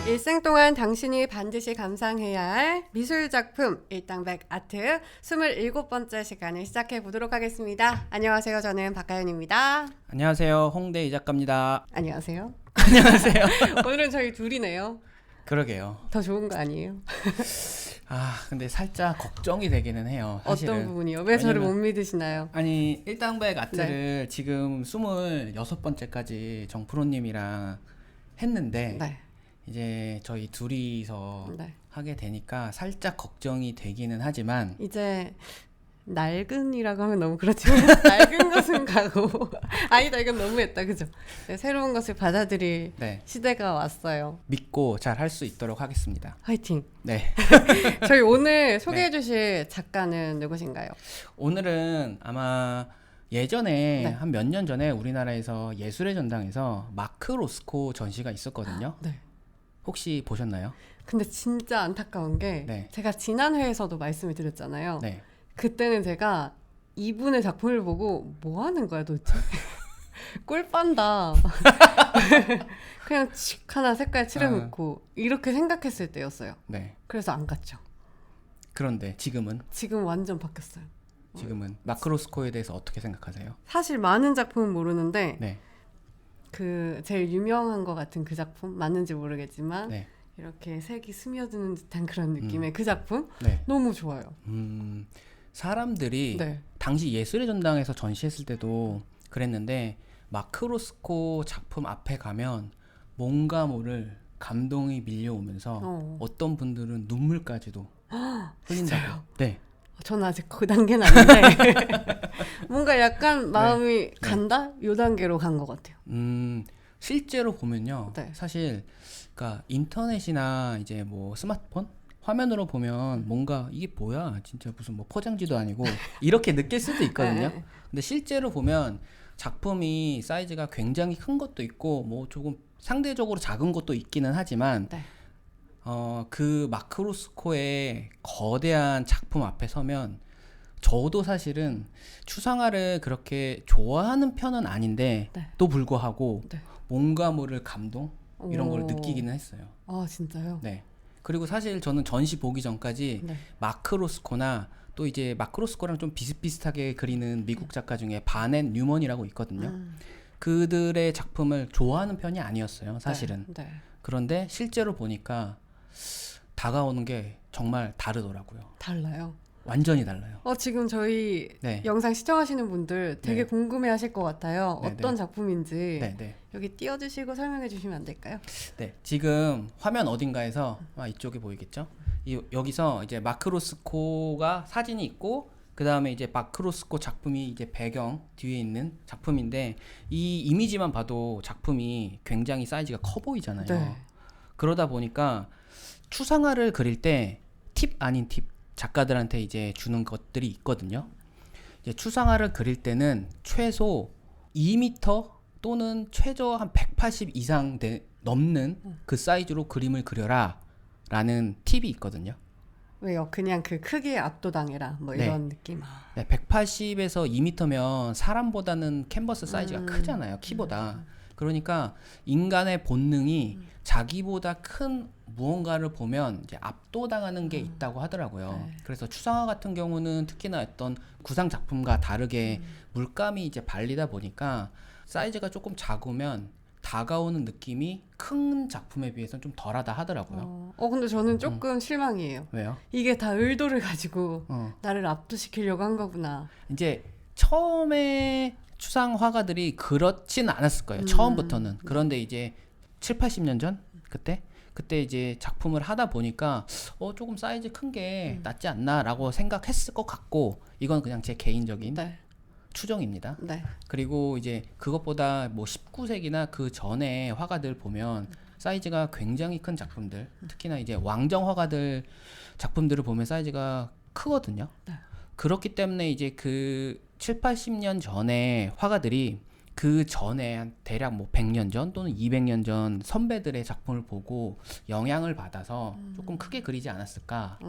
일생 동안 당신이 반드시 감상해야 할 미술작품 일당백 아트 27번째 시간을 시작해 보도록 하겠습니다. 안녕하세요. 저는 박가연입니다. 안녕하세요. 홍대 이 작가입니다. 안녕하세요. 안녕하세요. 오늘은 저희 둘이네요. 그러게요. 더 좋은 거 아니에요? 근데 살짝 걱정이 되기는 해요. 사실은. 어떤 부분이요? 왜 저를 못 믿으시나요? 아니, 일당백 아트를 지금 26번째까지 정프로님이랑 했는데 네. 이제 저희 둘이서 네. 하게 되니까 살짝 걱정이 되기는 하지만 이제 낡은이라고 하면 너무 그렇지만 낡은 것은 가고 아니다 이건 너무했다 그죠? 네, 새로운 것을 받아들일 네, 시대가 왔어요. 믿고 잘 할 수 있도록 하겠습니다. 화이팅. 네. 저희 오늘 소개해 주실 작가는 누구신가요? 오늘은 아마 예전에 네. 한 몇 년 전에 우리나라에서 예술의 전당에서 마크 로스코 전시가 있었거든요. 네. 혹시 보셨나요? 근데 진짜 안타까운 게 네. 제가 지난 회에서도 말씀을 드렸잖아요. 네. 그때는 제가 이분의 작품을 보고 뭐 하는 거야 도대체? 꿀 빤다. 그냥 칙 하나 색깔 칠해놓고 이렇게 생각했을 때였어요. 네. 그래서 안 갔죠. 그런데 지금은 지금 완전 바뀌었어요. 마크 로스코에 대해서 어떻게 생각하세요? 사실 많은 작품은 모르는데 네. 그 제일 유명한 것 같은 그 작품 맞는지 모르겠지만 네. 이렇게 색이 스며드는 듯한 그런 느낌의 그 작품 네. 너무 좋아요. 사람들이 네. 당시 예술의 전당에서 전시했을 때도 그랬는데 마크 로스코 작품 앞에 가면 뭔가 모를 감동이 밀려오면서 어떤 분들은 눈물까지도 흘린다고. 네. 저는 아직 그 단계는 아닌데 뭔가 약간 마음이 간다? 요 단계로 간 것 같아요. 실제로 보면요. 네. 사실 그러니까 인터넷이나 이제 뭐 스마트폰 화면으로 보면 뭔가 이게 뭐야 진짜 무슨 뭐 포장지도 아니고 이렇게 느낄 수도 있거든요. 네. 근데 실제로 보면 작품이 사이즈가 굉장히 큰 것도 있고 뭐 조금 상대적으로 작은 것도 있기는 하지만 네. 그 마크 로스코의 거대한 작품 앞에 서면 저도 사실은 추상화를 그렇게 좋아하는 편은 아닌데 네. 또 불구하고 네. 뭔가 모를 감동 이런 걸 오. 느끼기는 했어요. 아 진짜요? 네. 그리고 사실 저는 전시 보기 전까지 네. 마크 로스코나 또 이제 마크 로스코랑 좀 비슷비슷하게 그리는 미국 작가 중에 바넷 뉴먼이라고 있거든요. 그들의 작품을 좋아하는 편이 아니었어요, 사실은. 네. 네. 그런데 실제로 보니까 다가오는 게 정말 다르더라고요. 달라요. 완전히 달라요. 지금 저희 네. 영상 시청하시는 분들 되게 네. 궁금해하실 것 같아요. 네, 어떤 네. 작품인지 네, 네. 여기 띄워주시고 설명해 주시면 안 될까요? 네, 지금 화면 어딘가에서 이쪽에 보이겠죠? 여기서 이제 마크 로스코가 사진이 있고 그 다음에 이제 마크 로스코 작품이 이제 배경 뒤에 있는 작품인데 이 이미지만 봐도 작품이 굉장히 사이즈가 커 보이잖아요. 네. 그러다 보니까 추상화를 그릴 때 팁 아닌 팁 작가들한테 이제 주는 것들이 있거든요. 이제 추상화를 그릴 때는 최소 2m 또는 최저 한 180 이상 넘는 그 사이즈로 그림을 그려라 라는 팁이 있거든요. 왜요? 그냥 그 크기에 압도당해라 뭐 네. 이런 느낌. 네, 180에서 2m면 사람보다는 캔버스 사이즈가 크잖아요. 키보다. 그러니까 인간의 본능이 자기보다 큰 무언가를 보면 이제 압도당하는 게 있다고 하더라고요. 네. 그래서 추상화 같은 경우는 특히나 어떤 구상 작품과 다르게 물감이 이제 발리다 보니까 사이즈가 조금 작으면 다가오는 느낌이 큰 작품에 비해서는 좀 덜하다 하더라고요. 근데 저는 조금 실망이에요. 왜요? 이게 다 의도를 가지고 어. 나를 압도시키려고 한 거구나. 이제 처음에 추상 화가들이 그렇진 않았을 거예요. 처음부터는. 그런데 이제 7, 80년 전 그때 이제 작품을 하다 보니까 조금 사이즈 큰 게 낫지 않나라고 생각했을 것 같고 이건 그냥 제 개인적인 네. 추정입니다. 네. 그리고 이제 그것보다 뭐 19세기나 그 전에 화가들 보면 사이즈가 굉장히 큰 작품들, 특히나 이제 왕정 화가들 작품들을 보면 사이즈가 크거든요. 네. 그렇기 때문에 이제 그 7, 80년 전에 화가들이 그 전에 한 대략 뭐 100년 전 또는 200년 전 선배들의 작품을 보고 영향을 받아서 조금 크게 그리지 않았을까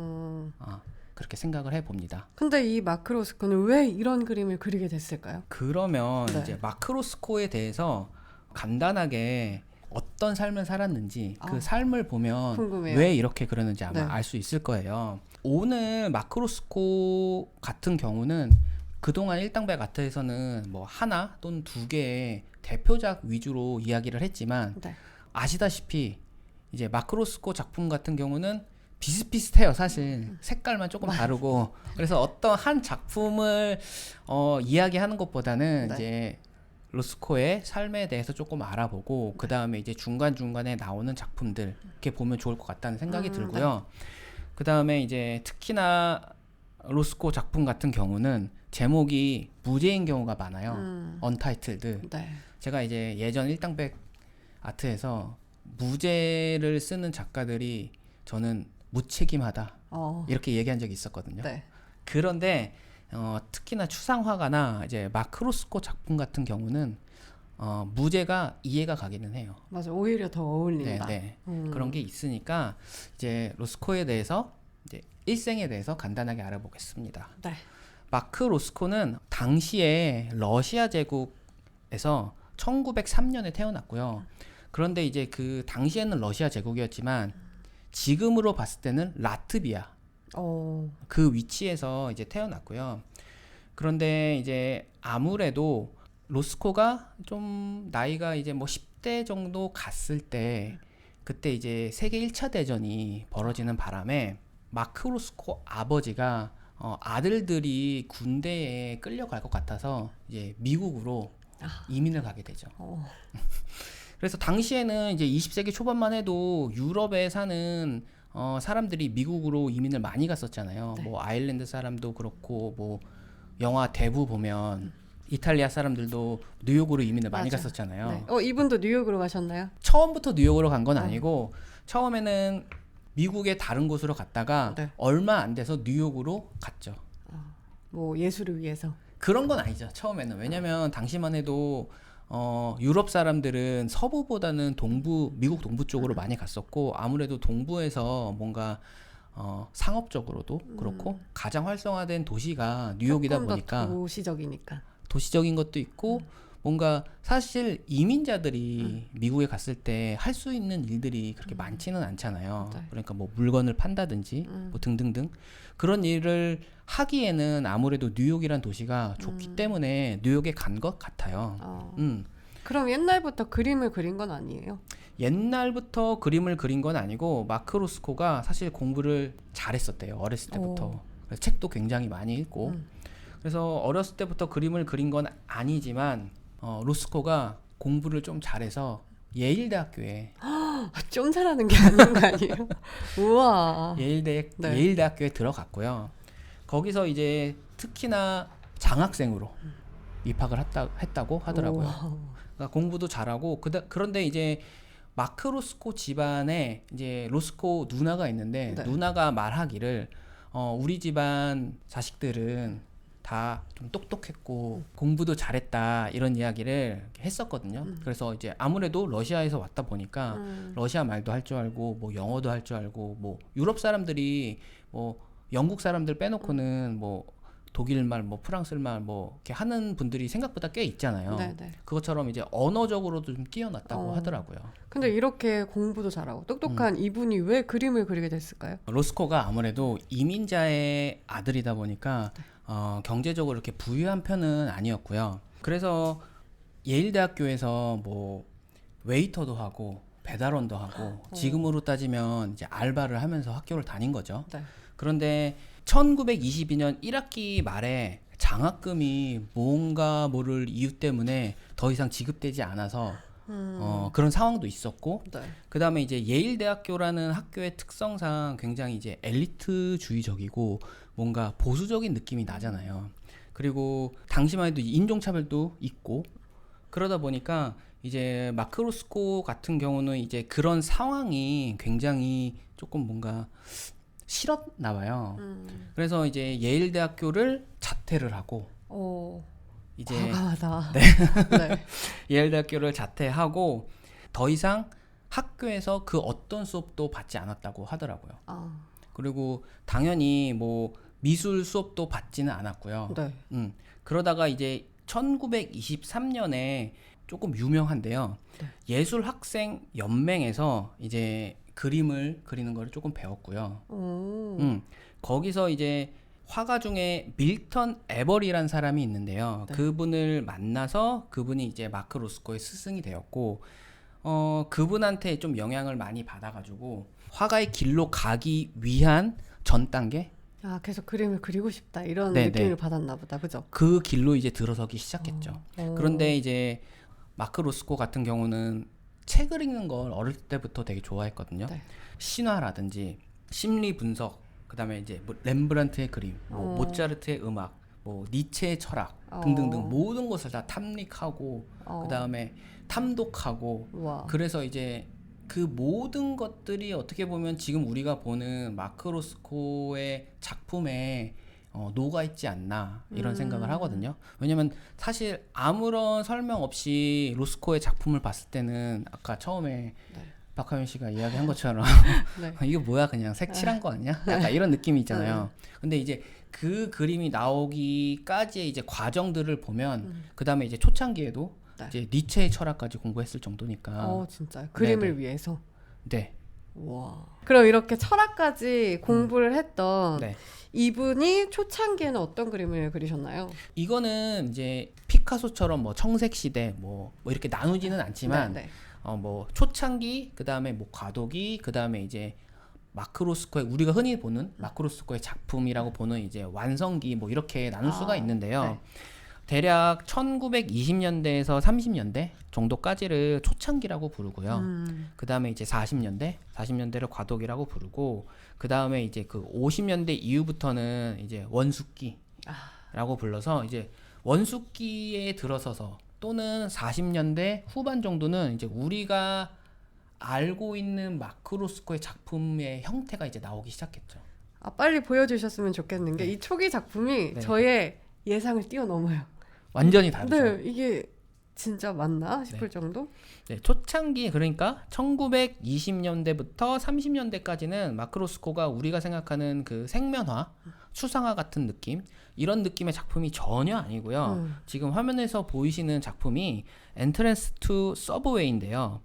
그렇게 생각을 해봅니다. 근데 이 마크 로스코는 왜 이런 그림을 그리게 됐을까요? 그러면 네. 이제 마크 로스코에 대해서 간단하게 어떤 삶을 살았는지 그 아, 삶을 보면 궁금해요. 왜 이렇게 그러는지 아마 네. 알 수 있을 거예요. 오늘 마크 로스코 같은 경우는 그동안 일당백 아트에서는 뭐 하나 또는 두 개의 대표작 위주로 이야기를 했지만 네. 아시다시피 이제 마크 로스코 작품 같은 경우는 비슷비슷해요. 사실 색깔만 조금 다르고 그래서 어떤 한 작품을 이야기하는 것보다는 네. 이제 로스코의 삶에 대해서 조금 알아보고 그 다음에 이제 중간 중간에 나오는 작품들 이렇게 보면 좋을 것 같다는 생각이 들고요. 그 다음에 이제 특히나 로스코 작품 같은 경우는 제목이 무제인 경우가 많아요. 언타이틀드. 네. 제가 이제 예전 일당백 아트에서 무제를 쓰는 작가들이 저는 무책임하다 이렇게 얘기한 적이 있었거든요. 네. 그런데 특히나 추상화가나 이제 마크 로스코 작품 같은 경우는 무제가 이해가 가기는 해요. 맞아. 오히려 더 어울린다. 네. 그런 게 있으니까 이제 로스코에 대해서 이제 일생에 대해서 간단하게 알아보겠습니다. 네. 마크 로스코는 당시에 러시아 제국에서 1903년에 태어났고요. 그런데 이제 그 당시에는 러시아 제국이었지만 지금으로 봤을 때는 라트비아 그 위치에서 이제 태어났고요. 그런데 이제 아무래도 로스코가 좀 나이가 이제 뭐 10대 정도 갔을 때 그때 이제 세계 1차 대전이 벌어지는 바람에 마크 로스코 아버지가 아들들이 군대에 끌려갈 것 같아서 이제 미국으로 이민을 가게 되죠. 그래서 당시에는 이제 20세기 초반만 해도 유럽에 사는 사람들이 미국으로 이민을 많이 갔었잖아요. 네. 뭐 아일랜드 사람도 그렇고 뭐 영화 대부 보면 이탈리아 사람들도 뉴욕으로 이민을 많이 맞아. 갔었잖아요. 네. 이분도 뉴욕으로 가셨나요? 처음부터 뉴욕으로 간 건 아니고 처음에는 미국의 다른 곳으로 갔다가 네. 얼마 안 돼서 뉴욕으로 갔죠. 뭐 예술을 위해서. 그런 건 아니죠. 처음에는. 왜냐면 당시만 해도 유럽 사람들은 서부보다는 동부, 미국 동부 쪽으로 많이 갔었고 아무래도 동부에서 뭔가 상업적으로도 그렇고 가장 활성화된 도시가 뉴욕이다 조금 더 보니까 도시적이니까. 도시적인 것도 있고 뭔가 사실 이민자들이 미국에 갔을 때 할 수 있는 일들이 그렇게 많지는 않잖아요. 네. 그러니까 뭐 물건을 판다든지 뭐 등등등 그런 일을 하기에는 아무래도 뉴욕이란 도시가 좋기 때문에 뉴욕에 간 것 같아요. 그럼 옛날부터 그림을 그린 건 아니에요? 옛날부터 그림을 그린 건 아니고 마크 로스코가 사실 공부를 잘했었대요. 어렸을 때부터. 그래서 책도 굉장히 많이 읽고 그래서 어렸을 때부터 그림을 그린 건 아니지만 로스코가 공부를 좀 잘해서 예일대학교에 좀 잘하는 게 아닌 거 아니에요? 우와. 네. 네. 예일대학교에 들어갔고요. 거기서 이제 특히나 장학생으로 입학을 했다고 하더라고요. 그러니까 공부도 잘하고 그런데 이제 마크 로스코 집안에 이제 로스코 누나가 있는데 네. 누나가 말하기를 우리 집안 자식들은 다 좀 똑똑했고 공부도 잘했다 이런 이야기를 했었거든요. 그래서 이제 아무래도 러시아에서 왔다 보니까 러시아 말도 할 줄 알고 뭐 영어도 할 줄 알고 뭐 유럽 사람들이 뭐 영국 사람들 빼놓고는 뭐 독일 말, 뭐 프랑스 말, 뭐 이렇게 하는 분들이 생각보다 꽤 있잖아요. 네네. 그것처럼 이제 언어적으로도 좀 뛰어났다고 하더라고요. 근데 이렇게 공부도 잘하고 똑똑한 이분이 왜 그림을 그리게 됐을까요? 로스코가 아무래도 이민자의 아들이다 보니까 경제적으로 이렇게 부유한 편은 아니었고요. 그래서 예일대학교에서 뭐 웨이터도 하고 배달원도 하고 지금으로 따지면 이제 알바를 하면서 학교를 다닌 거죠. 네. 그런데 1922년 1학기 말에 장학금이 뭔가 모를 이유 때문에 더 이상 지급되지 않아서 그런 상황도 있었고 네. 그 다음에 이제 예일대학교라는 학교의 특성상 굉장히 이제 엘리트주의적이고 뭔가 보수적인 느낌이 나잖아요. 그리고 당시만 해도 인종차별도 있고 그러다 보니까 이제 마크 로스코 같은 경우는 이제 그런 상황이 굉장히 조금 뭔가 싫었나 봐요. 그래서 이제 예일대학교를 자퇴를 하고 이제 과감하다. 네. 네. 예일대학교를 자퇴하고 더 이상 학교에서 그 어떤 수업도 받지 않았다고 하더라고요. 그리고 당연히 뭐 미술 수업도 받지는 않았고요. 네. 그러다가 이제 1923년에 조금 유명한데요. 네. 예술학생연맹에서 이제 그림을 그리는 걸 조금 배웠고요. 거기서 이제 화가 중에 밀턴 에버리라는 사람이 있는데요. 네. 그분을 만나서 그분이 이제 마크 로스코의 스승이 되었고, 그분한테 좀 영향을 많이 받아가지고 화가의 길로 가기 위한 전 단계, 아, 계속 그림을 그리고 싶다 이런 네, 느낌을 네. 받았나 보다, 그죠? 그 길로 이제 들어서기 시작했죠. 어. 그런데 이제 마크 로스코 같은 경우는 책을 읽는 걸 어릴 때부터 되게 좋아했거든요. 네. 신화라든지 심리 분석, 그다음에 이제 뭐 렘브란트의 그림, 뭐 모차르트의 음악, 뭐 니체의 철학 등등등 모든 것을 다 탐닉하고 그다음에 탐독하고 와. 그래서 이제 그 모든 것들이 어떻게 보면 지금 우리가 보는 마크 로스코의 작품에 녹아 있지 않나 이런 생각을 하거든요. 왜냐면 사실 아무런 설명 없이 로스코의 작품을 봤을 때는 아까 처음에 네. 박하윤 씨가 이야기한 것처럼 네. 이게 뭐야 그냥 색칠한 거 아니야? 약간 이런 느낌이 있잖아요. 근데 이제 그 그림이 나오기까지의 이제 과정들을 보면 그 다음에 이제 초창기에도 네. 이제 니체의 철학까지 공부했을 정도니까. 진짜요? 그림을 네네. 위해서. 네. 와. 그럼 이렇게 철학까지 공부를 했던 네. 이분이 초창기에는 어떤 그림을 그리셨나요? 이거는 이제 피카소처럼 뭐 청색 시대 뭐 이렇게 나누지는 않지만 네, 네. 뭐 초창기 그다음에 뭐 과도기 그다음에 이제 마크 로스코의 우리가 흔히 보는 마크 로스코의 작품이라고 보는 이제 완성기 뭐 이렇게 나눌 수가 있는데요. 네. 대략 1920년대에서 30년대 정도까지를 초창기라고 부르고요. 그다음에 이제 40년대를 과도기라고 부르고 그다음에 이제 그 50년대 이후부터는 이제 원숙기라고 불러서 이제 원숙기에 들어서서 또는 40년대 후반 정도는 이제 우리가 알고 있는 마크 로스코의 작품의 형태가 이제 나오기 시작했죠. 빨리 보여주셨으면 좋겠는 게 네. 이 초기 작품이 네. 저의 예상을 뛰어넘어요. 완전히 다르죠. 네, 이게 진짜 맞나 싶을 정도? 네, 초창기 그러니까 1920년대부터 30년대까지는 마크 로스코가 우리가 생각하는 그 생면화, 추상화 같은 느낌 이런 느낌의 작품이 전혀 아니고요. 지금 화면에서 보이시는 작품이 엔트랜스 투 서브웨이인데요.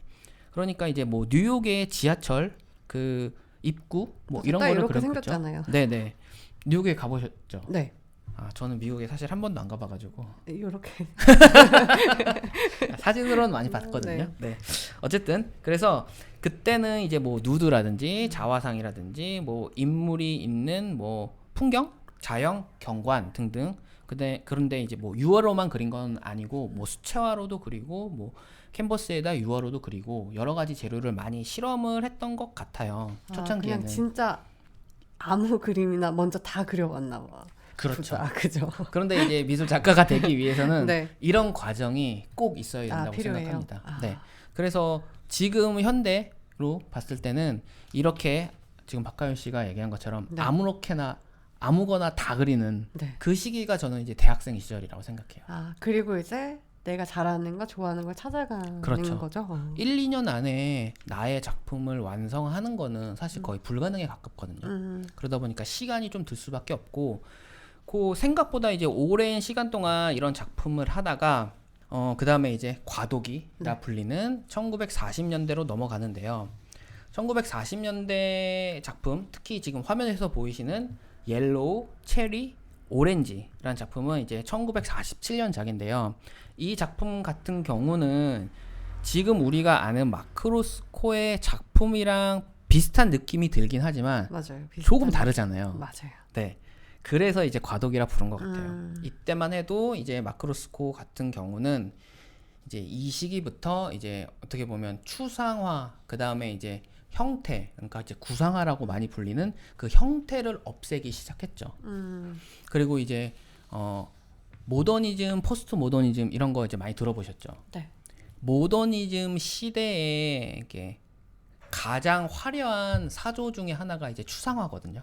그러니까 이제 뭐 뉴욕의 지하철 그 입구 뭐 맞아, 이런 딱 거를 이렇게 그렸죠. 생겼잖아요. 네네. 뉴욕에 가보셨죠? 네, 저는 미국에 사실 한 번도 안 가봐가지고 이렇게. 사진으로는 많이 봤거든요. 네. 어쨌든 그래서 그때는 이제 뭐 누드라든지 자화상이라든지 뭐 인물이 있는 뭐 풍경, 자연, 경관 등등. 그런데 이제 뭐 유화로만 그린 건 아니고 뭐 수채화로도 그리고 뭐 캔버스에다 유화로도 그리고 여러 가지 재료를 많이 실험을 했던 것 같아요. 초창기에는. 그냥 진짜 아무 그림이나 먼저 다 그려봤나 봐. 그렇죠. 그죠. 그런데 이제 미술 작가가 되기 위해서는 네. 이런 과정이 꼭 있어야 된다고 필요해요. 생각합니다. 네. 그래서 지금 현대로 봤을 때는 이렇게 지금 박가윤 씨가 얘기한 것처럼 네. 아무거나 다 그리는 네. 그 시기가 저는 이제 대학생 시절이라고 생각해요. 그리고 이제 내가 잘하는 거, 좋아하는 걸 찾아가는 그렇죠. 거죠. 1, 2년 안에 나의 작품을 완성하는 거는 사실 거의 불가능에 가깝거든요. 그러다 보니까 시간이 좀 들 수밖에 없고 그 생각보다 이제 오랜 시간 동안 이런 작품을 하다가 그 다음에 이제 과도기라 불리는 1940년대로 넘어가는데요. 1940년대 작품, 특히 지금 화면에서 보이시는 옐로우, 체리, 오렌지라는 작품은 이제 1947년작인데요. 이 작품 같은 경우는 지금 우리가 아는 마크 로스코의 작품이랑 비슷한 느낌이 들긴 하지만 맞아요. 조금 다르잖아요. 맞아요. 네. 그래서 이제 과도기라 부른 것 같아요. 이때만 해도 이제 마크 로스코 같은 경우는 이제 이 시기부터 이제 어떻게 보면 추상화, 그 다음에 이제 형태, 그러니까 이제 구상화라고 많이 불리는 그 형태를 없애기 시작했죠. 그리고 이제 모더니즘, 포스트 모더니즘 이런 거 이제 많이 들어보셨죠. 네. 모더니즘 시대에 이게 가장 화려한 사조 중에 하나가 이제 추상화거든요.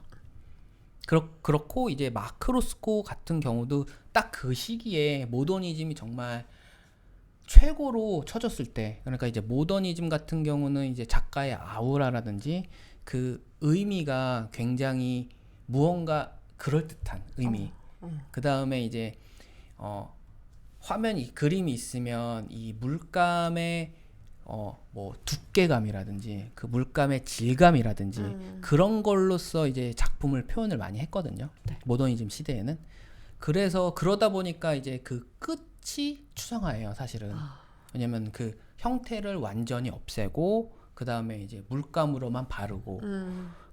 그렇고 이제 마크 로스코 같은 경우도 딱 그 시기에 모더니즘이 정말 최고로 쳐졌을 때, 그러니까 이제 모더니즘 같은 경우는 이제 작가의 아우라라든지 그 의미가 굉장히 무언가 그럴듯한 의미. 그 다음에 이제 화면이 그림이 있으면 이 물감의 뭐 두께감이라든지 그 물감의 질감이라든지 그런 걸로써 이제 작품을 표현을 많이 했거든요. 네. 모더니즘 시대에는. 그래서 그러다 보니까 이제 그 끝이 추상화예요, 사실은. 왜냐면 그 형태를 완전히 없애고 그 다음에 이제 물감으로만 바르고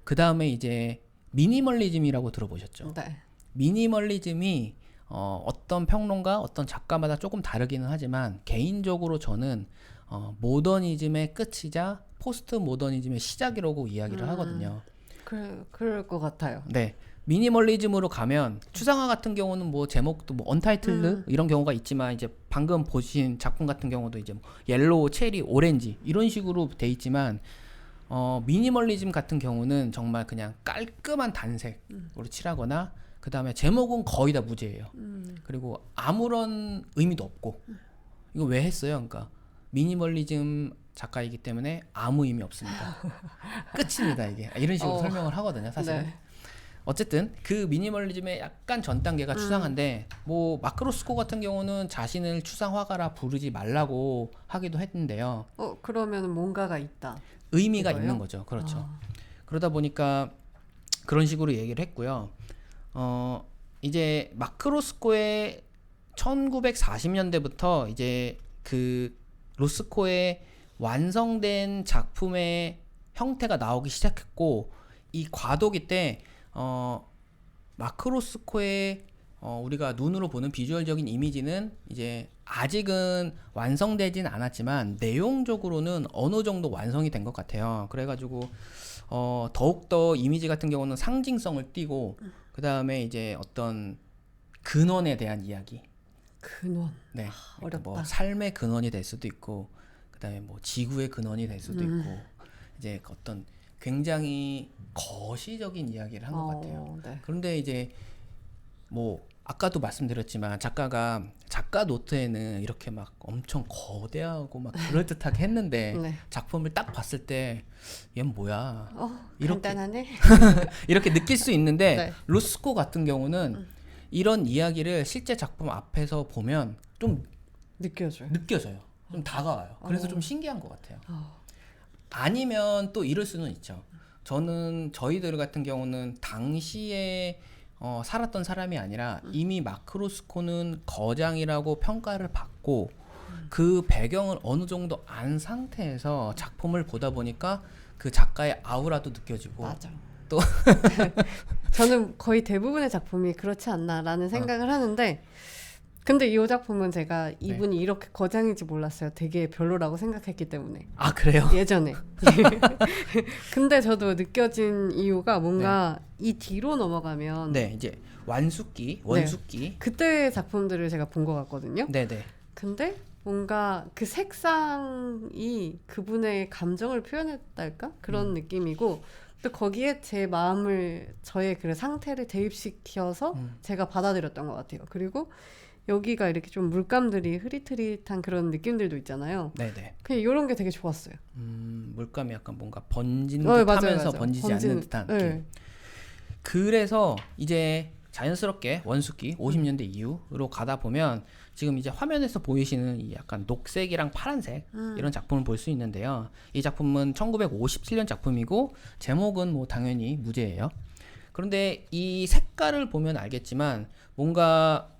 그 다음에 이제 미니멀리즘이라고 들어보셨죠? 네. 미니멀리즘이 어떤 평론가, 어떤 작가마다 조금 다르기는 하지만 개인적으로 저는 모더니즘의 끝이자 포스트 모더니즘의 시작이라고 이야기를 하거든요. 그럴 것 같아요. 네. 미니멀리즘으로 가면 추상화 같은 경우는 뭐 제목도 뭐 언타이틀드 이런 경우가 있지만 이제 방금 보신 작품 같은 경우도 이제 뭐 옐로우, 체리, 오렌지 이런 식으로 돼 있지만 미니멀리즘 같은 경우는 정말 그냥 깔끔한 단색으로 칠하거나 그 다음에 제목은 거의 다 무제예요. 그리고 아무런 의미도 없고 이거 왜 했어요? 그러니까 미니멀리즘 작가이기 때문에 아무 의미 없습니다. 끝입니다 이게. 이런 식으로 설명을 하거든요 사실은. 네. 어쨌든 그 미니멀리즘의 약간 전 단계가 추상화인데 뭐 마크 로스코 같은 경우는 자신을 추상화가라 부르지 말라고 하기도 했는데요. 그러면 뭔가가 있다. 의미가 이거요? 있는 거죠. 그렇죠. 그러다 보니까 그런 식으로 얘기를 했고요. 이제 마크 로스코의 1940년대부터 이제 그 로스코의 완성된 작품의 형태가 나오기 시작했고 이 과도기 때 마크 로스코의 우리가 눈으로 보는 비주얼적인 이미지는 이제 아직은 완성되진 않았지만 내용적으로는 어느 정도 완성이 된 것 같아요. 그래가지고 더욱더 이미지 같은 경우는 상징성을 띠고 그 다음에 이제 어떤 근원에 대한 이야기. 근원. 네. 그러니까 뭐 어렵다. 삶의 근원이 될 수도 있고 그 다음에 뭐 지구의 근원이 될 수도 있고 이제 어떤 굉장히 거시적인 이야기를 한 것 같아요. 네. 그런데 이제 뭐 아까도 말씀드렸지만 작가가 작가 노트에는 이렇게 막 엄청 거대하고 막 그럴듯하게 했는데 네. 작품을 딱 봤을 때 얘는 뭐야 이렇게 간단하네. 이렇게 느낄 수 있는데 네. 로스코 같은 경우는 이런 이야기를 실제 작품 앞에서 보면 좀 느껴져요. 느껴져요. 좀 다가와요. 그래서 좀 신기한 것 같아요. 아니면 또 이럴 수는 있죠. 저는 저희들 같은 경우는 당시에 살았던 사람이 아니라 이미 마크 로스코는 거장이라고 평가를 받고 그 배경을 어느 정도 안 상태에서 작품을 보다 보니까 그 작가의 아우라도 느껴지고 맞아. 또 저는 거의 대부분의 작품이 그렇지 않나라는 생각을 하는데 근데 이 작품은 제가 이분이 이렇게 거장인지 몰랐어요. 되게 별로라고 생각했기 때문에. 아 그래요? 예전에. 근데 저도 느껴진 이유가 뭔가 이 뒤로 넘어가면 네 이제 원숙기 그때의 작품들을 제가 본 것 같거든요. 네네 근데 뭔가 그 색상이 그분의 감정을 표현했달까? 그런 느낌이고 또 거기에 제 마음을 저의 그 상태를 대입시켜서 제가 받아들였던 것 같아요. 그리고 여기가 이렇게 좀 물감들이 흐릿흐릿한 그런 느낌들도 있잖아요. 네네 그냥 이런 게 되게 좋았어요. 물감이 약간 뭔가 번진 듯 맞아요, 하면서 맞아요. 번지지 않는 듯한 네. 느낌. 그래서 이제 자연스럽게 원숙기 50년대 이후로 가다 보면 지금 이제 화면에서 보이시는 이 약간 녹색이랑 파란색 이런 작품을 볼 수 있는데요. 이 작품은 1957년 작품이고 제목은 뭐 당연히 무제예요. 그런데 이 색깔을 보면 알겠지만 뭔가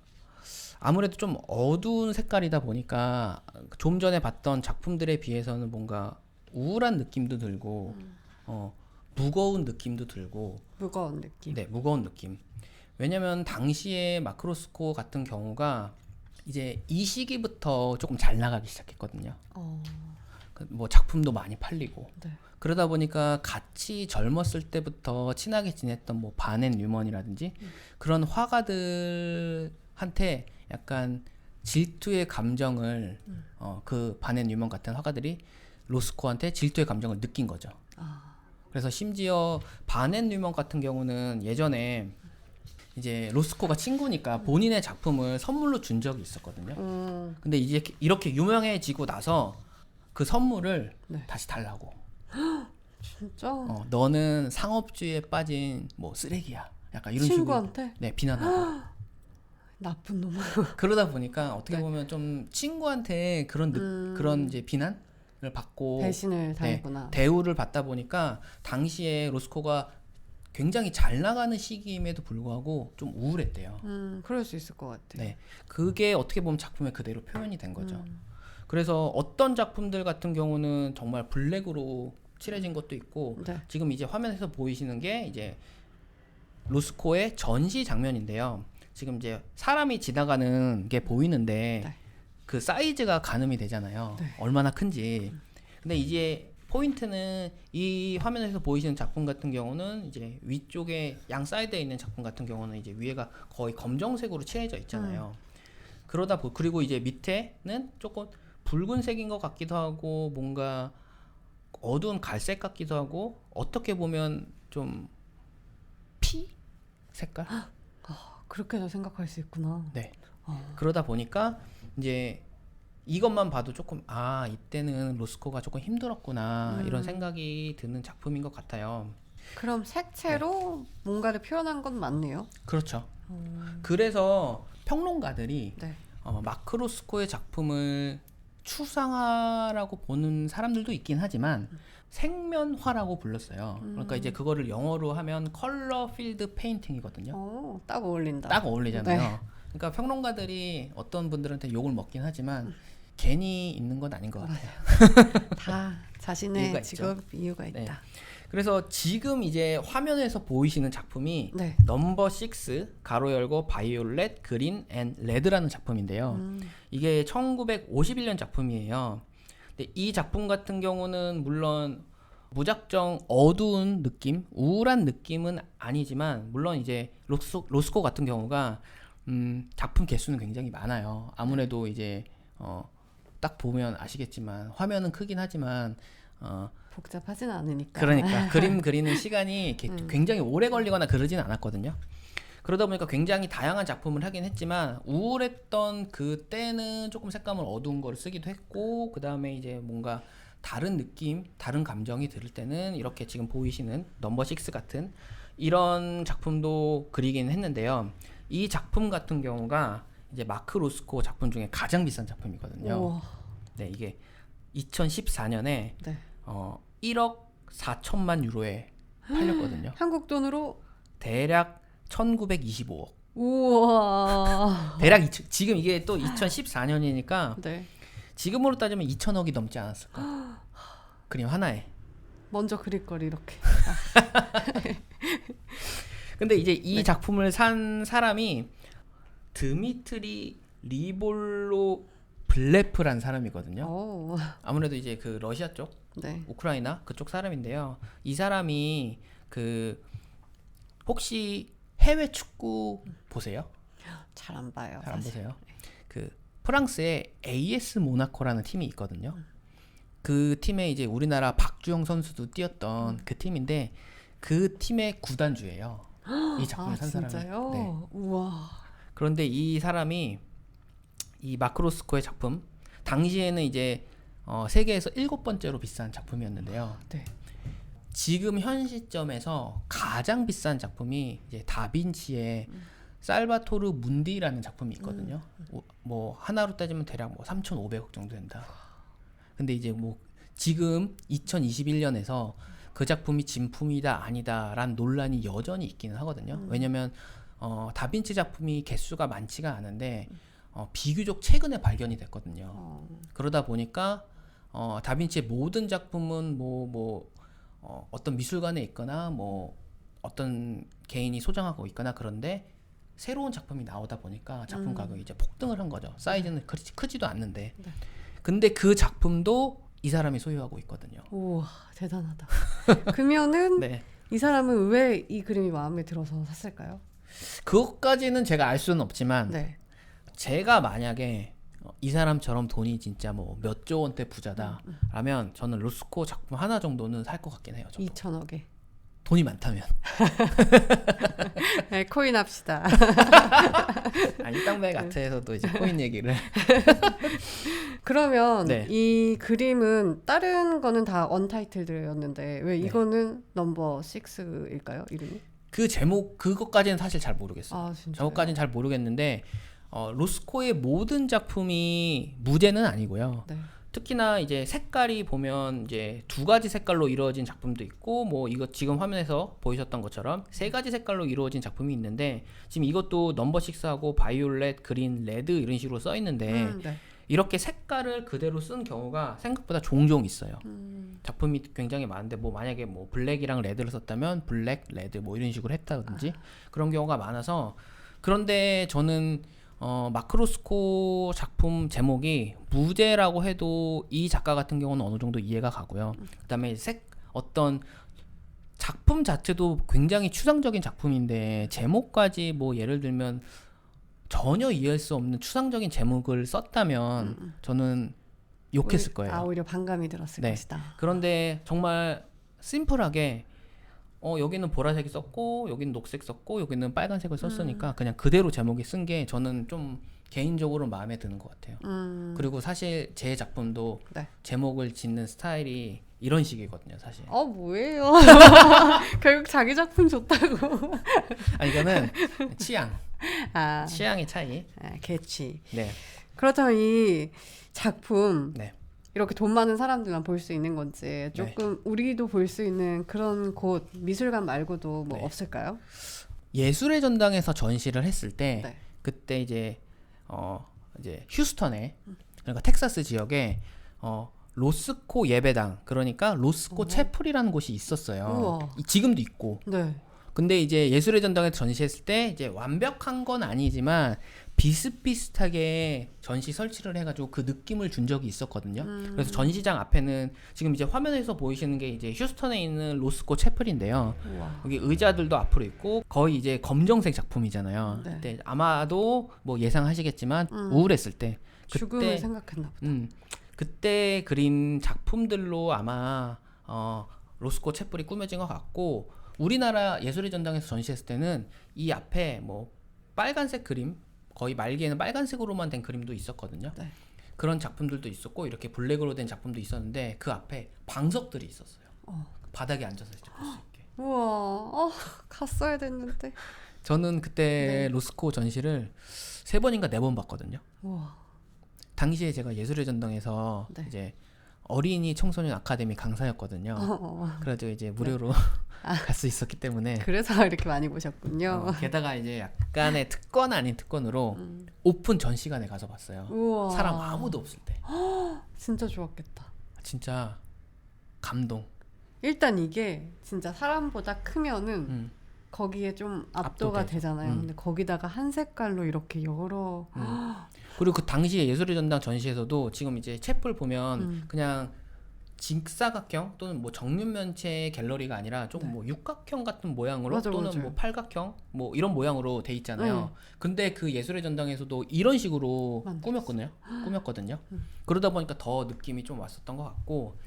아무래도 좀 어두운 색깔이다 보니까 좀 전에 봤던 작품들에 비해서는 뭔가 우울한 느낌도 들고 무거운 느낌도 들고 무거운 느낌. 네, 무거운 느낌. 왜냐면 당시에 마크 로스코 같은 경우가 이제 이 시기부터 조금 잘 나가기 시작했거든요. 뭐 작품도 많이 팔리고 네. 그러다 보니까 같이 젊었을 때부터 친하게 지냈던 뭐 바넨 뉴먼이라든지 그런 화가들한테 약간 질투의 감정을 그 바넨 뉴먼 같은 화가들이 로스코한테 질투의 감정을 느낀 거죠. 그래서 심지어 바넨 뉴먼 같은 경우는 예전에 이제 로스코가 친구니까 본인의 작품을 선물로 준 적이 있었거든요. 근데 이제 이렇게 유명해지고 나서 그 선물을 다시 달라고. 진짜? 너는 상업주의에 빠진 뭐 쓰레기야. 약간 이런 친구한테? 식으로 네, 비난하고. 나쁜 놈. 그러다 보니까 어떻게 네. 보면 좀 친구한테 그런 이제 비난을 받고 배신을 당했구나. 대우를 받다 보니까 당시에 로스코가 굉장히 잘 나가는 시기임에도 불구하고 좀 우울했대요. 그럴 수 있을 것 같아. 네, 그게 어떻게 보면 작품에 그대로 표현이 된 거죠. 음. 그래서 어떤 작품들 같은 경우는 정말 블랙으로 칠해진 것도 있고, 네. 지금 이제 화면에서 보이시는 게 이제 로스코의 전시 장면인데요. 지금 이제 사람이 지나가는 게 보이는데 네. 그 사이즈가 가늠이 되잖아요. 네. 얼마나 큰지. 근데 이제 포인트는 이 화면에서 보이시는 작품 같은 경우는 이제 위쪽에 양 사이드에 있는 작품 같은 경우는 이제 위에가 거의 검정색으로 칠해져 있잖아요. 그리고 이제 밑에는 조금 붉은색인 것 같기도 하고 뭔가 어두운 갈색 같기도 하고 어떻게 보면 좀 피 색깔? 그렇게도 생각할 수 있구나. 네. 어. 그러다 보니까 이제 이것만 봐도 조금 이때는 로스코가 조금 힘들었구나 이런 생각이 드는 작품인 것 같아요. 그럼 색채로 뭔가를 표현한 건 맞네요. 그렇죠. 그래서 평론가들이 네. 마크 로스코의 작품을 추상화라고 보는 사람들도 있긴 하지만 생면화라고 불렀어요. 그러니까 이제 그거를 영어로 하면 컬러 필드 페인팅이거든요. 딱 어울린다. 딱 어울리잖아요. 네. 그러니까 평론가들이 어떤 분들한테 욕을 먹긴 하지만 괜히 있는 건 아닌 것 같아요. 다 자신의 이유가 있죠. 직업 이유가 있다. 네. 그래서 지금 이제 화면에서 보이시는 작품이 네. 넘버 6 가로 열고 바이올렛, 그린 앤 레드라는 작품인데요. 이게 1951년 작품이에요. 근데 이 작품 같은 경우는 물론 무작정 어두운 느낌, 우울한 느낌은 아니지만 물론 이제 로스코 같은 경우가 작품 개수는 굉장히 많아요. 아무래도 이제 딱 보면 아시겠지만 화면은 크긴 하지만 복잡하진 않으니까. 그러니까 그림 그리는 시간이 이렇게 굉장히 오래 걸리거나 그러진 않았거든요. 그러다 보니까 굉장히 다양한 작품을 하긴 했지만 우울했던 그때는 조금 색감을 어두운 거를 쓰기도 했고 그 다음에 이제 뭔가 다른 느낌, 다른 감정이 들을 때는 이렇게 지금 보이시는 넘버 6 같은 이런 작품도 그리긴 했는데요. 이 작품 같은 경우가 이제 마크 로스코 작품 중에 가장 비싼 작품이거든요. 우와. 네, 이게 2014년에 네. 1억 4천만 유로에 팔렸거든요. 한국 돈으로 대략 1925억. 우와. 대략 지금 이게 또 2014년이니까 네. 지금으로 따지면 2천억이 넘지 않았을까. 그림 하나에. 먼저 그릴 걸 이렇게. 근데 이제 이 네. 작품을 산 사람이 드미트리 리볼로 블레프란 사람이거든요. 오. 아무래도 이제 그 러시아 쪽, 네. 우크라이나 그쪽 사람인데요. 이 사람이 그 혹시 해외 축구 보세요? 잘 안 봐요. 잘 안 사실. 보세요? 그 프랑스에 AS 모나코라는 팀이 있거든요. 그 팀에 이제 우리나라 박주영 선수도 뛰었던 그 팀인데 그 팀의 구단주예요. 이 작품을 산 사람이. 진짜요? 네. 우와. 그런데 이 사람이 이 마크 로스코의 작품 당시에는 이제 세계에서 7번째로 비싼 작품이었는데요. 네. 지금 현 시점에서 가장 비싼 작품이 이제 다빈치의 살바토르 문디라는 작품이 있거든요. 뭐 하나로 따지면 대략 뭐 3,500억 정도 된다. 근데 이제 뭐 지금 2021년에서 그 작품이 진품이다 아니다라는 논란이 여전히 있기는 하거든요. 왜냐면 다빈치 작품이 개수가 많지가 않은데 비교적 최근에 발견이 됐거든요. 그러다 보니까 다빈치의 모든 작품은 어떤 미술관에 있거나 뭐 어떤 개인이 소장하고 있거나 그런데 새로운 작품이 나오다 보니까 작품 가격이 이제 폭등을 한 거죠. 사이즈는 그렇지 크지도 않는데. 네. 근데 그 작품도 이 사람이 소유하고 있거든요. 우와, 대단하다. 그러면은 네. 이 사람은 왜 이 그림이 마음에 들어서 샀을까요? 그것까지는 제가 알 수는 없지만 네. 제가 만약에 이 사람처럼 돈이 진짜 뭐 몇 조 원대 부자다라면 저는 로스코 작품 하나 정도는 살 것 같긴 해요. 저도. 2천억에. 돈이 많다면. 네, 코인 합시다. 아니 땅백 아트에서도 이제 코인 얘기를. 그러면 네. 이 그림은 다른 거는 다 언타이틀드였는데 왜 네. 이거는 넘버 6일까요? 이름이? 그 제목 그것까지는 사실 잘 모르겠어요. 아 진짜. 저것까지는 잘 모르겠는데 로스코의 모든 작품이 무죄는 아니고요. 네. 특히나 이제 색깔이 보면 이제 두 가지 색깔로 이루어진 작품도 있고 뭐 이거 지금 화면에서 보이셨던 것처럼 세 가지 색깔로 이루어진 작품이 있는데 지금 이것도 넘버 6하고 바이올렛, 그린, 레드 이런 식으로 써 있는데 네. 이렇게 색깔을 그대로 쓴 경우가 생각보다 종종 있어요. 작품이 굉장히 많은데 뭐 만약에 뭐 블랙이랑 레드를 썼다면 블랙, 레드 뭐 이런 식으로 했다든지 그런 경우가 많아서 그런데 저는 마크 로스코 작품 제목이 무죄라고 해도 이 작가 같은 경우는 어느 정도 이해가 가고요. 그다음에 어떤 작품 자체도 굉장히 추상적인 작품인데 제목까지 뭐 예를 들면 전혀 이해할 수 없는 추상적인 제목을 썼다면 저는 욕했을 거예요. 오히려 반감이 들었을 네. 것이다. 그런데 정말 심플하게 여기는 보라색이 썼고 여기는 녹색 썼고 여기는 빨간색을 썼으니까 그냥 그대로 제목이 쓴 게 저는 좀 개인적으로 마음에 드는 것 같아요. 그리고 사실 제 작품도 네. 제목을 짓는 스타일이 이런 식이거든요, 사실. 뭐예요? 결국 자기 작품 좋다고. 이거는 취향, 아, 취향의 차이. 개취. 네, 그렇다면 이 작품 네. 이렇게 돈 많은 사람들만 볼 수 있는 건지 조금 우리도 볼 수 있는 그런 곳 미술관 말고도 뭐 네. 없을까요? 예술의 전당에서 전시를 했을 때 네. 그때 이제 휴스턴에 그러니까 텍사스 지역에 로스코 예배당 그러니까 로스코 채플이라는 곳이 있었어요. 우와. 지금도 있고. 네. 근데 이제 예술의 전당에서 전시했을 때 이제 완벽한 건 아니지만 비슷비슷하게 전시 설치를 해가지고 그 느낌을 준 적이 있었거든요. 그래서 전시장 앞에는 지금 이제 화면에서 보이시는 게 이제 휴스턴에 있는 로스코 채플인데요. 우와. 여기 의자들도 앞으로 있고 거의 이제 검정색 작품이잖아요. 네. 그때 아마도 뭐 예상하시겠지만 우울했을 때 죽음을 생각했나 보다. 그때 그린 작품들로 아마 로스코 채플이 꾸며진 것 같고 우리나라 예술의 전당에서 전시했을 때는 이 앞에 뭐 빨간색 그림 거의 말기에는 빨간색으로만 된 그림도 있었거든요. 네. 그런 작품들도 있었고 이렇게 블랙으로 된 작품도 있었는데 그 앞에 방석들이 있었어요. 바닥에 앉아서 이제 볼 수 있게. 우와. 갔어야 됐는데. 저는 그때 네. 로스코 전시를 3번인가 4번 봤거든요. 우와. 당시에 제가 예술의 전당에서 네. 이제 어린이 청소년 아카데미 강사였거든요. 그래가지고 이제 무료로 갈 수 있었기 때문에 그래서 이렇게 많이 보셨군요. 게다가 이제 약간의 특권 아닌 특권으로 오픈 전시관에 가서 봤어요. 우와. 사람 아무도 없을 때. 진짜 좋았겠다. 진짜 감동. 일단 이게 진짜 사람보다 크면은 거기에 좀 압도가 압도되죠. 되잖아요. 근데 거기다가 한 색깔로 이렇게 여러 그리고 그 당시에 예술의 전당 전시에서도 지금 이제 채플 보면 그냥 직사각형 또는 뭐 정육면체 갤러리가 아니라 조금 뭐 육각형 같은 모양으로 맞아, 또는 맞아요. 뭐 팔각형 뭐 이런 모양으로 돼 있잖아요. 근데 그 예술의 전당에서도 이런 식으로 꾸몄거든요. 그러다 보니까 더 느낌이 좀 왔었던 것 같고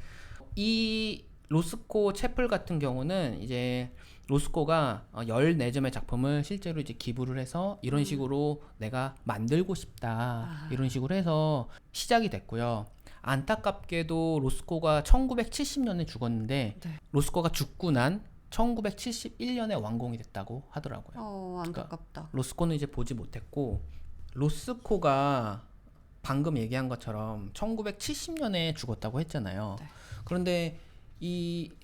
이 로스코 채플 같은 경우는 이제 로스코가 14점의 작품을 실제로 이제 기부를 해서 이런 식으로 내가 만들고 싶다 이런 식으로 해서 시작이 됐고요. 안타깝게도 로스코가 1970년에 죽었는데 네. 로스코가 죽고 난 1971년에 완공이 됐다고 하더라고요. 안타깝다. 로스코는 이제 보지 못했고 로스코가 방금 얘기한 것처럼 1970년에 죽었다고 했잖아요. 네. 그런데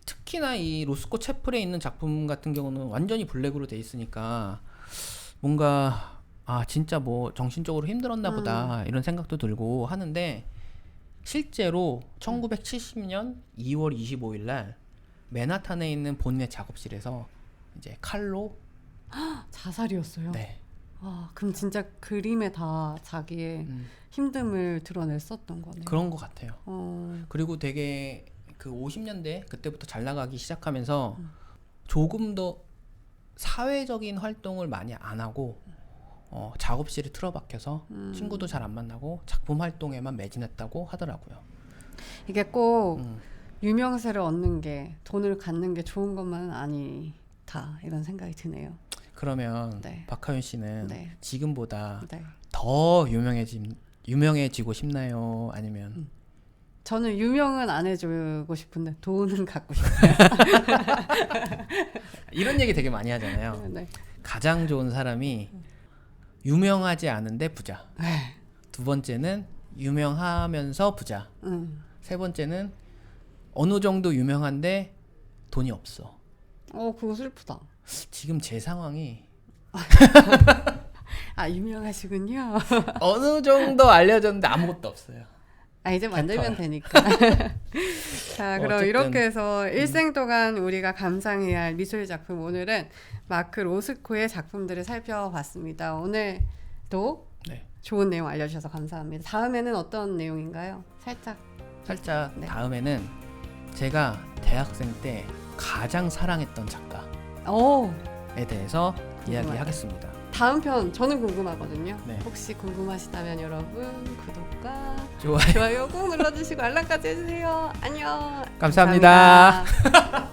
특히나 이 로스코 채플에 있는 작품 같은 경우는 완전히 블랙으로 돼 있으니까 뭔가 진짜 뭐 정신적으로 힘들었나 보다 이런 생각도 들고 하는데 실제로 1970년 2월 25일 날 맨하탄에 있는 본인의 작업실에서 이제 칼로 자살이었어요. 네. 그럼 진짜 그림에 다 자기의 힘듦을 드러냈었던 거네요. 그런 것 같아요. 어, 그리고 되게 그 50년대 그때부터 잘 나가기 시작하면서 조금 더 사회적인 활동을 많이 안 하고 작업실에 틀어박혀서 친구도 잘 안 만나고 작품 활동에만 매진했다고 하더라고요. 이게 꼭 유명세를 얻는 게 돈을 갖는 게 좋은 것만은 아니다 이런 생각이 드네요. 그러면 네. 박하윤 씨는 네. 지금보다 네. 더 유명해지고 싶나요? 아니면 저는 유명은 안 해주고 싶은데 돈은 갖고 싶어요. 이런 얘기 되게 많이 하잖아요. 네. 가장 좋은 사람이 유명하지 않은데 부자. 네. 두 번째는 유명하면서 부자. 세 번째는 어느 정도 유명한데 돈이 없어. 그거 슬프다. 지금 제 상황이 아, 유명하시군요. 어느 정도 알려졌는데 아무것도 없어요. 아, 이제 만들면 되니까. 자, 그럼 어쨌든, 이렇게 해서 일생 동안 우리가 감상해야 할 미술 작품, 오늘은 마크 로스코의 작품들을 살펴봤습니다. 오늘도 네. 좋은 내용 알려주셔서 감사합니다. 다음에는 어떤 내용인가요? 살짝. 네. 다음에는 제가 대학생 때 가장 사랑했던 작가에 오, 대해서 이야기하겠습니다. 다음 편 저는 궁금하거든요. 네. 혹시 궁금하시다면 여러분 구독과 좋아요. 좋아요 꼭 눌러주시고 알람까지 해주세요. 안녕. 감사합니다. 감사합니다.